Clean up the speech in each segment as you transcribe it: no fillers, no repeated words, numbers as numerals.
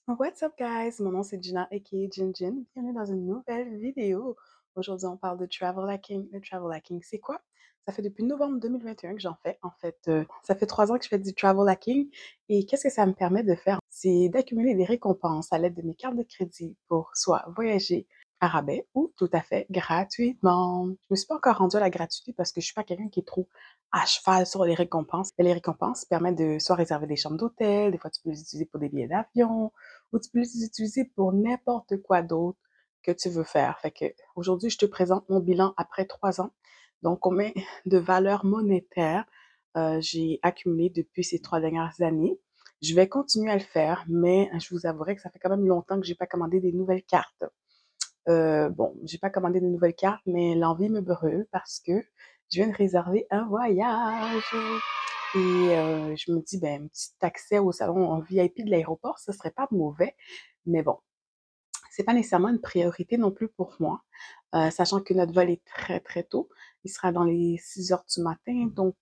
What's up guys? Mon nom c'est Gina aka Jin Jin. Bienvenue dans une nouvelle vidéo. Aujourd'hui on parle de travel hacking. Le travel hacking c'est quoi? Ça fait depuis novembre 2021 que j'en fais. Ça fait 3 ans que je fais du travel hacking. Et qu'est-ce que ça me permet de faire? C'est d'accumuler des récompenses à l'aide de mes cartes de crédit pour soit voyager à rabais ou tout à fait gratuitement. Je me suis pas encore rendue à la gratuité parce que je suis pas quelqu'un qui est trop à cheval sur les récompenses. Et les récompenses permettent de soit réserver des chambres d'hôtel, des fois tu peux les utiliser pour des billets d'avion, ou tu peux les utiliser pour n'importe quoi d'autre que tu veux faire. Fait que aujourd'hui, je te présente mon bilan après 3 ans. Donc, combien de valeur monétaire j'ai accumulé depuis ces 3 dernières années. Je vais continuer à le faire, mais je vous avouerai que ça fait quand même longtemps que j'ai pas commandé des nouvelles cartes. Bon, j'ai pas commandé de nouvelles cartes, mais l'envie me brûle parce que je viens de réserver un voyage. Et je me dis, ben, un petit accès au salon en VIP de l'aéroport, ce serait pas mauvais. Mais bon, c'est pas nécessairement une priorité non plus pour moi, sachant que notre vol est très, très tôt. Il sera dans les 6 heures du matin. Donc,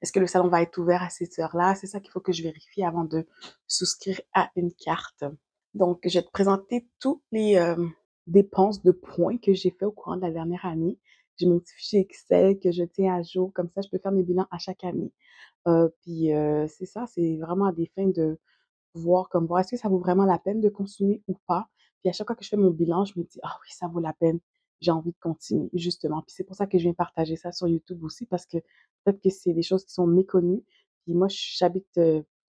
est-ce que le salon va être ouvert à ces heures-là? C'est ça qu'il faut que je vérifie avant de souscrire à une carte. Donc, je vais te présenter tous les dépenses de points que j'ai fait au courant de la dernière année. J'ai mon petit fichier Excel que je tiens à jour. Comme ça, je peux faire mes bilans à chaque année. C'est ça, c'est vraiment à des fins de voir est-ce que ça vaut vraiment la peine de continuer ou pas. Puis à chaque fois que je fais mon bilan, je me dis, ah oui, ça vaut la peine. J'ai envie de continuer, justement. Puis c'est pour ça que je viens partager ça sur YouTube aussi, parce que peut-être que c'est des choses qui sont méconnues. Puis moi, j'habite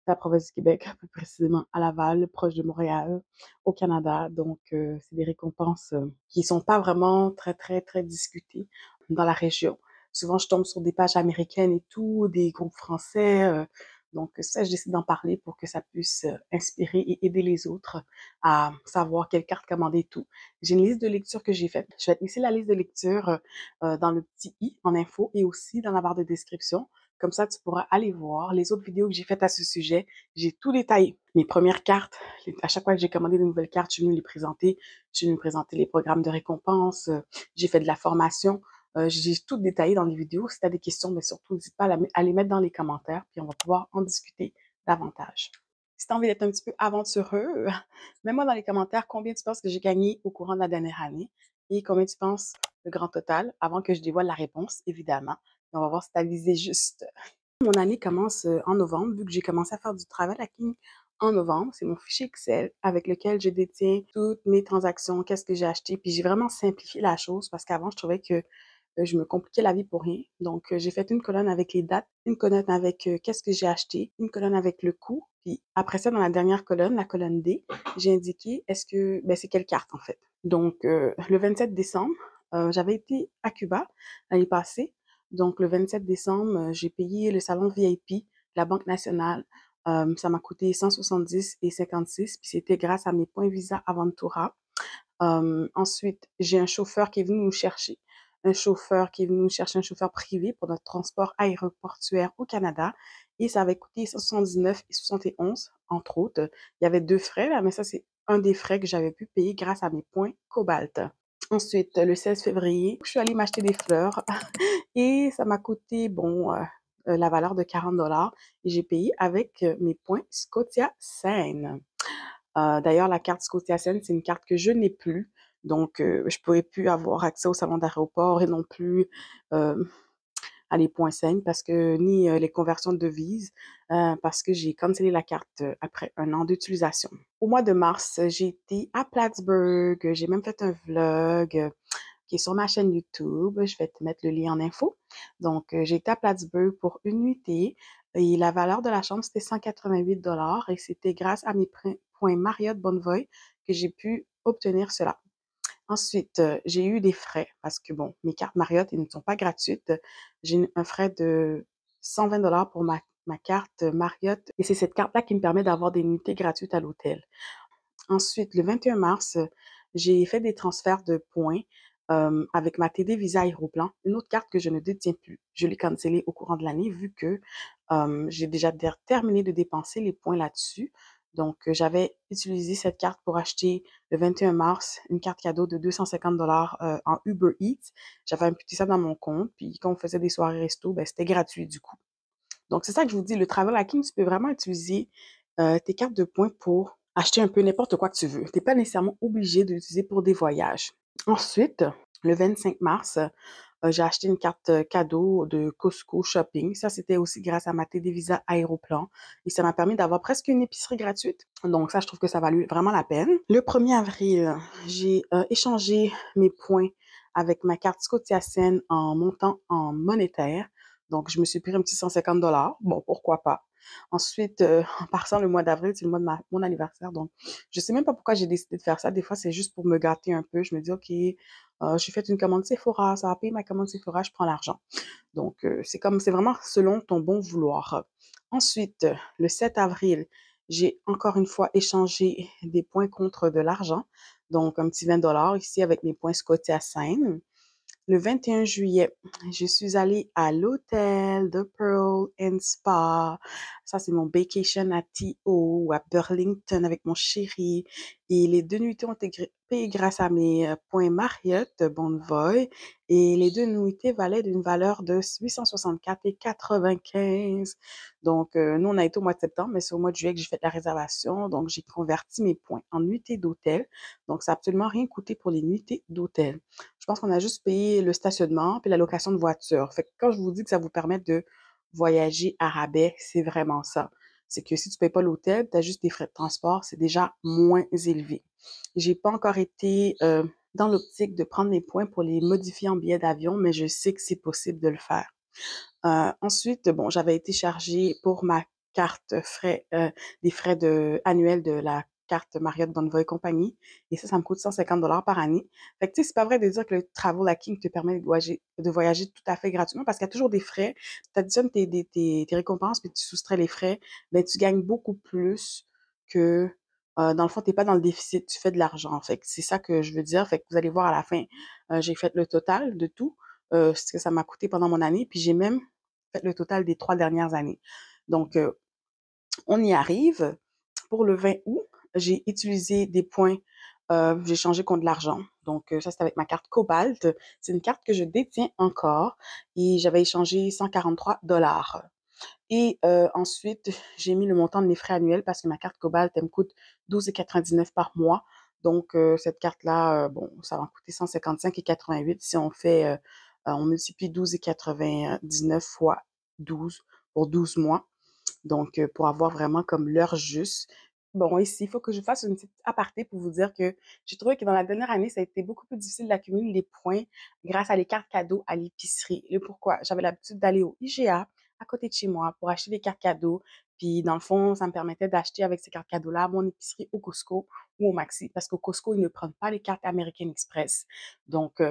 la province du Québec, plus précisément à Laval, proche de Montréal, au Canada. Donc, c'est des récompenses qui sont pas vraiment très, très, très discutées dans la région. Souvent, je tombe sur des pages américaines et tout, des groupes français. Donc ça, je décide d'en parler pour que ça puisse inspirer et aider les autres à savoir quelle carte commander et tout. J'ai une liste de lecture que j'ai faite. Je vais te laisser la liste de lecture dans le petit i en info et aussi dans la barre de description. Comme ça, tu pourras aller voir les autres vidéos que j'ai faites à ce sujet. J'ai tout détaillé. Mes premières cartes, à chaque fois que j'ai commandé de nouvelles cartes, je suis venue les présenter. Je suis venue présenter les programmes de récompense. J'ai fait de la formation. J'ai tout détaillé dans les vidéos. Si tu as des questions, mais surtout, n'hésite pas à les mettre dans les commentaires, puis on va pouvoir en discuter davantage. Si tu as envie d'être un petit peu aventureux, mets-moi dans les commentaires combien tu penses que j'ai gagné au courant de la dernière année et combien tu penses le grand total avant que je dévoile la réponse, évidemment. Et on va voir si tu as visé juste. Mon année commence en novembre, vu que j'ai commencé à faire du travel hacking en novembre. C'est mon fichier Excel avec lequel je détiens toutes mes transactions, qu'est-ce que j'ai acheté. Puis j'ai vraiment simplifié la chose parce qu'avant, je trouvais que je me compliquais la vie pour rien. Donc, j'ai fait une colonne avec les dates, une colonne avec qu'est-ce que j'ai acheté, une colonne avec le coût. Puis après ça, dans la dernière colonne, la colonne D, j'ai indiqué c'est quelle carte en fait. Donc, le 27 décembre, j'avais été à Cuba l'année passée. Donc, le 27 décembre, j'ai payé le salon VIP de la Banque nationale. Ça m'a coûté 170 et 56, puis c'était grâce à mes points Visa Aventura. Ensuite, j'ai un chauffeur qui est venu nous chercher. Un chauffeur qui est venu nous chercher, un chauffeur privé pour notre transport aéroportuaire au Canada. Et ça avait coûté 179 et 71, entre autres. Il y avait 2 frais, là, mais ça, c'est un des frais que j'avais pu payer grâce à mes points Cobalt. Ensuite, le 16 février, je suis allée m'acheter des fleurs et ça m'a coûté, bon, la valeur de 40 $ et j'ai payé avec mes points Scotia Scène. D'ailleurs, la carte Scotiasen, c'est une carte que je n'ai plus. Donc, je ne pourrais plus avoir accès au salon d'aéroport et non plus à les points Scène parce que ni les conversions de devises parce que j'ai cancellé la carte après un an d'utilisation. Au mois de mars, j'ai été à Plattsburgh. J'ai même fait un vlog qui est sur ma chaîne YouTube. Je vais te mettre le lien en info. Donc, j'ai été à Plattsburgh pour une nuitée et la valeur de la chambre, c'était 188 $ et c'était grâce à mes points Marriott Bonvoy que j'ai pu obtenir cela. Ensuite, j'ai eu des frais parce que, bon, mes cartes Marriott, elles ne sont pas gratuites. J'ai un frais de 120 $ pour ma carte Marriott et c'est cette carte-là qui me permet d'avoir des nuitées gratuites à l'hôtel. Ensuite, le 21 mars, j'ai fait des transferts de points avec ma TD Visa Aéroplan, une autre carte que je ne détiens plus. Je l'ai cancellée au courant de l'année vu que j'ai déjà terminé de dépenser les points là-dessus. Donc, j'avais utilisé cette carte pour acheter le 21 mars une carte cadeau de 250 $ en Uber Eats. J'avais imputé ça dans mon compte, puis quand on faisait des soirées resto, ben, c'était gratuit du coup. Donc, c'est ça que je vous dis, le travel hacking, tu peux vraiment utiliser tes cartes de points pour acheter un peu n'importe quoi que tu veux. Tu n'es pas nécessairement obligé de l'utiliser pour des voyages. Ensuite, le 25 mars, j'ai acheté une carte cadeau de Costco Shopping. Ça, c'était aussi grâce à ma Télévisa Aéroplan. Et ça m'a permis d'avoir presque une épicerie gratuite. Donc ça, je trouve que ça valut vraiment la peine. Le 1er avril, j'ai échangé mes points avec ma carte Scotiasen en montant en monétaire. Donc, je me suis pris un petit 150 $. Bon, pourquoi pas. Ensuite, en passant le mois d'avril, c'est le mois de mon anniversaire. Donc, je sais même pas pourquoi j'ai décidé de faire ça. Des fois, c'est juste pour me gâter un peu. Je me dis, OK, j'ai fait une commande Sephora, ça va payer ma commande Sephora, je prends l'argent. Donc, c'est vraiment selon ton bon vouloir. Ensuite, le 7 avril, j'ai encore une fois échangé des points contre de l'argent. Donc, un petit 20 $ ici avec mes points Scotiasen. Le 21 juillet, je suis allée à l'hôtel de Pearl and Spa. Ça, c'est mon vacation à T.O. à Burlington avec mon chéri. Et les 2 nuitées ont été payées grâce à mes points Marriott de Bonvoy. Et les 2 nuitées valaient d'une valeur de 864,95. Donc, nous, on a été au mois de septembre, mais c'est au mois de juillet que j'ai fait la réservation. Donc, j'ai converti mes points en nuitées d'hôtel. Donc, ça n'a absolument rien coûté pour les nuitées d'hôtel. Je pense qu'on a juste payé le stationnement puis la location de voiture. Fait que quand je vous dis que ça vous permet de voyager à rabais, c'est vraiment ça. C'est que si tu payes pas l'hôtel, tu as juste des frais de transport, c'est déjà moins élevé. J'ai pas encore été dans l'optique de prendre mes points pour les modifier en billets d'avion, mais je sais que c'est possible de le faire. Ensuite, bon, j'avais été chargée pour ma carte frais, des frais annuels de la carte Marriott Bonvoy Compagnie. Et ça me coûte 150 $ par année. Fait que, tu sais, c'est pas vrai de dire que le travel hacking te permet de voyager tout à fait gratuitement parce qu'il y a toujours des frais. Tu additionnes tes récompenses puis tu soustrais les frais. Ben, tu gagnes beaucoup plus que, dans le fond, t'es pas dans le déficit. Tu fais de l'argent. Fait que c'est ça que je veux dire. Fait que vous allez voir à la fin, j'ai fait le total de tout, ce que ça m'a coûté pendant mon année. Puis j'ai même fait le total des 3 dernières années. Donc, on y arrive. Pour le 20 août, j'ai utilisé des points, j'ai changé contre de l'argent. Donc, ça, c'est avec ma carte Cobalt. C'est une carte que je détiens encore et j'avais échangé 143 $. Et ensuite, j'ai mis le montant de mes frais annuels parce que ma carte Cobalt, elle me coûte 12,99 par mois. Donc, cette carte-là, bon, ça va me coûter 155,88 si on multiplie 12,99 fois 12 pour 12 mois. Donc, pour avoir vraiment comme l'heure juste. Bon, ici, il faut que je fasse une petite aparté pour vous dire que j'ai trouvé que dans la dernière année, ça a été beaucoup plus difficile d'accumuler les points grâce à les cartes cadeaux à l'épicerie. Le pourquoi? J'avais l'habitude d'aller au IGA à côté de chez moi pour acheter des cartes cadeaux. Puis, dans le fond, ça me permettait d'acheter avec ces cartes cadeaux-là mon épicerie au Costco ou au Maxi. Parce qu'au Costco, ils ne prennent pas les cartes American Express. Donc,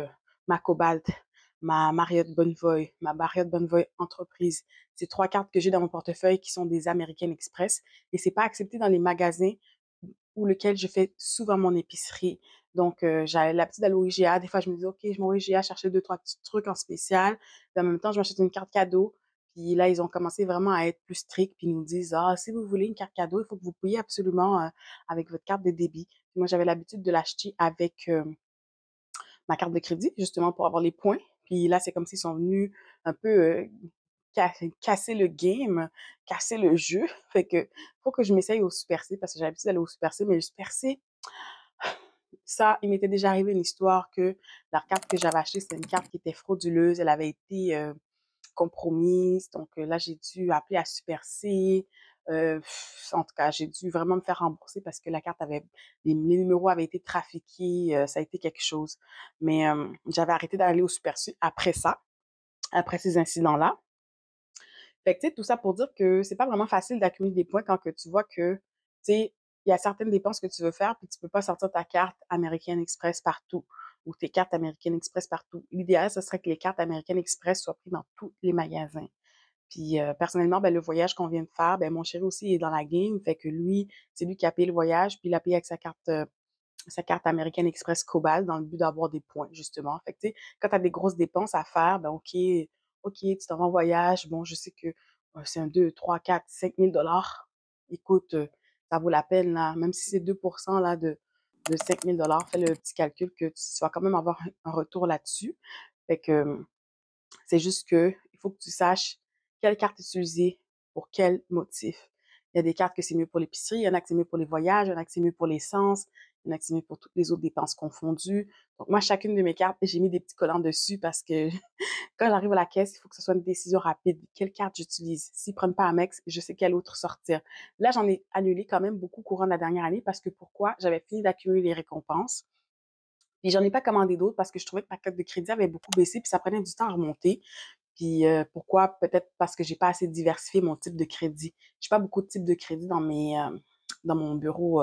ma Cobalt, ma Marriott Bonvoy, ma Marriott Bonvoy Entreprise, c'est 3 cartes que j'ai dans mon portefeuille qui sont des American Express et c'est pas accepté dans les magasins où lequel je fais souvent mon épicerie. Donc, j'avais l'habitude d'aller au IGA. Des fois, je me dis, OK, je m'en vais au IGA chercher 2, 3 petits trucs en spécial. Puis en même temps, je m'achète une carte cadeau. Puis là, ils ont commencé vraiment à être plus stricts. Puis ils nous disent, ah, si vous voulez une carte cadeau, il faut que vous payiez absolument avec votre carte de débit. Puis moi, j'avais l'habitude de l'acheter avec ma carte de crédit, justement, pour avoir les points. Puis là, c'est comme s'ils sont venus un peu casser le game, casser le jeu. Fait que faut que je m'essaye au Super C parce que j'ai l'habitude d'aller au Super C, mais le Super C, ça, il m'était déjà arrivé une histoire que la carte que j'avais achetée, c'était une carte qui était frauduleuse. Elle avait été compromise. Donc là, j'ai dû appeler à Super C. En tout cas, j'ai dû vraiment me faire rembourser parce que la carte les numéros avaient été trafiqués. Ça a été quelque chose. Mais j'avais arrêté d'aller au Super C après ça, après ces incidents-là. Fait que, tu sais, tout ça pour dire que c'est pas vraiment facile d'accumuler des points quand que tu vois que, tu sais, il y a certaines dépenses que tu veux faire, puis tu peux pas sortir ta carte American Express partout ou tes cartes American Express partout. L'idéal, ce serait que les cartes American Express soient prises dans tous les magasins. Puis personnellement, ben, le voyage qu'on vient de faire, ben, mon chéri aussi est dans la game, fait que lui, c'est lui qui a payé le voyage, puis il a payé avec sa carte American Express Cobalt dans le but d'avoir des points, justement. Fait que, tu sais, quand tu as des grosses dépenses à faire, ben, OK, tu t'en vas en voyage. Bon, je sais que c'est un 2, 3, 4, 5 000 $. Écoute, ça vaut la peine, là. Même si c'est 2% là, de 5 000 $, fais le petit calcul que tu vas quand même avoir un retour là-dessus. Fait que c'est juste que il faut que tu saches quelle carte utiliser pour quel motif. Il y a des cartes que c'est mieux pour l'épicerie, il y en a que c'est mieux pour les voyages, il y en a que c'est mieux pour l'essence, il y en a que c'est mieux pour toutes les autres dépenses confondues. Donc, moi, chacune de mes cartes, j'ai mis des petits collants dessus parce que quand j'arrive à la caisse, il faut que ce soit une décision rapide. Quelle carte j'utilise? S'ils prennent pas Amex, je sais quelle autre sortir. Là, j'en ai annulé quand même beaucoup courant de la dernière année parce que pourquoi? J'avais fini d'accumuler les récompenses. Puis j'en ai pas commandé d'autres parce que je trouvais que ma cote de crédit avait beaucoup baissé puis ça prenait du temps à remonter. Puis pourquoi? Peut-être parce que j'ai pas assez diversifié mon type de crédit. J'ai pas beaucoup de types de crédit dans mon bureau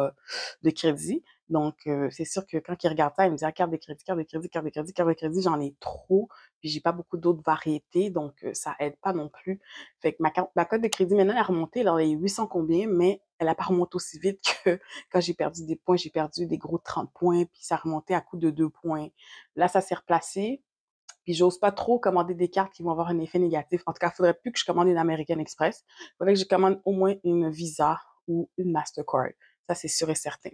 de crédit. Donc, c'est sûr que quand ils regardent ça, ils me disent ah, carte de crédit, carte de crédit, carte de crédit, carte de crédit, j'en ai trop. Puis j'ai pas beaucoup d'autres variétés, donc ça aide pas non plus. Fait que ma cote de crédit maintenant elle a remonté, là, elle est 800 combien, mais elle a pas remonté aussi vite que quand j'ai perdu des points, j'ai perdu des gros 30 points, puis ça a remonté à coup de 2 points. Là, ça s'est replacé. Puis j'ose pas trop commander des cartes qui vont avoir un effet négatif. En tout cas, il faudrait plus que je commande une American Express. Il faudrait que je commande au moins une Visa ou une Mastercard. Ça, c'est sûr et certain.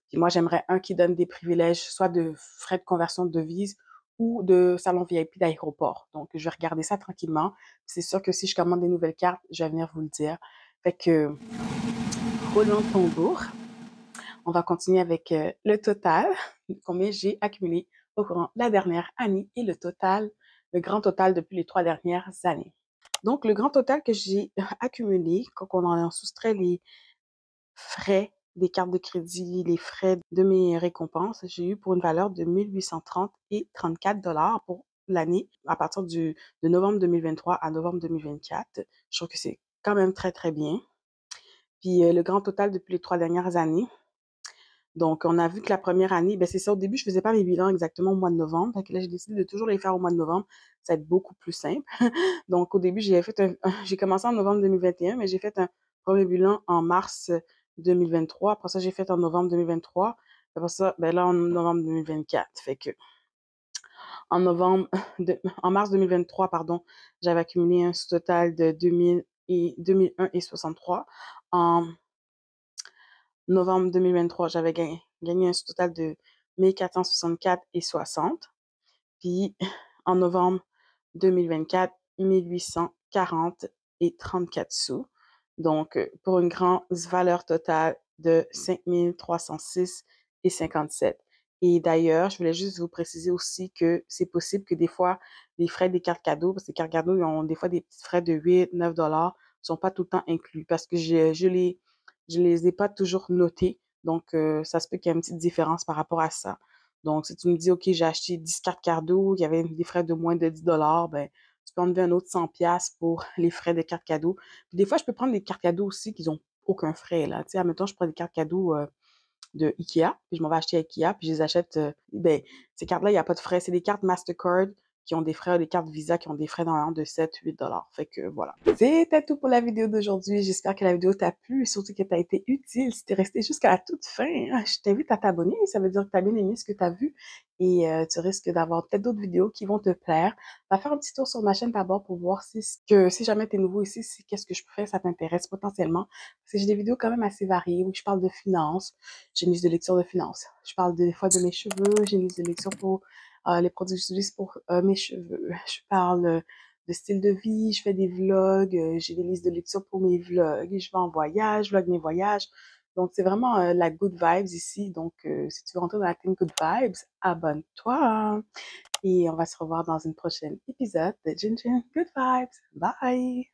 Puis moi, j'aimerais un qui donne des privilèges, soit de frais de conversion de devise ou de salon VIP d'aéroport. Donc, je vais regarder ça tranquillement. C'est sûr que si je commande des nouvelles cartes, je vais venir vous le dire. Fait que, roulement de tambour. On va continuer avec le total, combien j'ai accumulé au courant de la dernière année et le grand total depuis les 3 dernières années. Donc, le grand total que j'ai accumulé, quand on en soustrait les frais des cartes de crédit, les frais de mes récompenses, j'ai eu pour une valeur de 1830 et 34 dollars pour l'année à partir de novembre 2023 à novembre 2024. Je trouve que c'est quand même très, très bien. Puis le grand total depuis les 3 dernières années, donc, on a vu que la première année, ben c'est ça, au début, je faisais pas mes bilans exactement au mois de novembre. Fait que là, j'ai décidé de toujours les faire au mois de novembre. Ça va être beaucoup plus simple. Donc, au début, j'ai commencé en novembre 2021, mais j'ai fait un premier bilan en mars 2023. Après ça, j'ai fait en novembre 2023. Après ça, ben là, en novembre 2024. Fait que, en mars 2023, pardon, j'avais accumulé un total de 2001 et 63. En novembre 2023, j'avais gagné un total de 1464 et 60. Puis en novembre 2024, 1840 et 34 sous. Donc, pour une grande valeur totale de 5306 et 57. Et d'ailleurs, je voulais juste vous préciser aussi que c'est possible que des fois, les frais des cartes cadeaux, parce que les cartes cadeaux, ils ont des fois des petits frais de 8, 9 dollars, sont pas tout le temps inclus parce que je les ai pas toujours notés. Donc, ça se peut qu'il y ait une petite différence par rapport à ça. Donc, si tu me dis, OK, j'ai acheté 10 cartes cadeaux, il y avait des frais de moins de 10 dollars, ben, tu peux enlever un autre 100 pièces pour les frais de cartes cadeaux. Puis des fois, je peux prendre des cartes cadeaux aussi qui ont aucun frais, là. Tu sais, admettons, je prends des cartes cadeaux de Ikea, puis je m'en vais acheter à Ikea, puis je les achète, ben, ces cartes-là, il n'y a pas de frais. C'est des cartes Mastercard qui ont des frais, des cartes Visa qui ont des frais dans l'ordre de 7, 8 dollars. Fait que voilà. C'était tout pour la vidéo d'aujourd'hui. J'espère que la vidéo t'a plu et surtout que t'a été utile. Si t'es resté jusqu'à la toute fin, je t'invite à t'abonner. Ça veut dire que t'as bien aimé ce que t'as vu et tu risques d'avoir peut-être d'autres vidéos qui vont te plaire. Va faire un petit tour sur ma chaîne d'abord pour voir si jamais t'es nouveau ici, si qu'est-ce que je peux faire, ça t'intéresse potentiellement. Parce que j'ai des vidéos quand même assez variées où je parle de finances. J'ai une liste de lecture de finances. Je parle des fois de mes cheveux. J'ai une liste de lecture pour les produits que j'utilise pour mes cheveux. Je parle de style de vie. Je fais des vlogs. J'ai des listes de lecture pour mes vlogs. Je vais en voyage, je vlog mes voyages. Donc, c'est vraiment la good vibes ici. Donc, si tu veux rentrer dans la team good vibes, abonne-toi. Et on va se revoir dans une prochaine épisode de Jin Jin Good Vibes. Bye!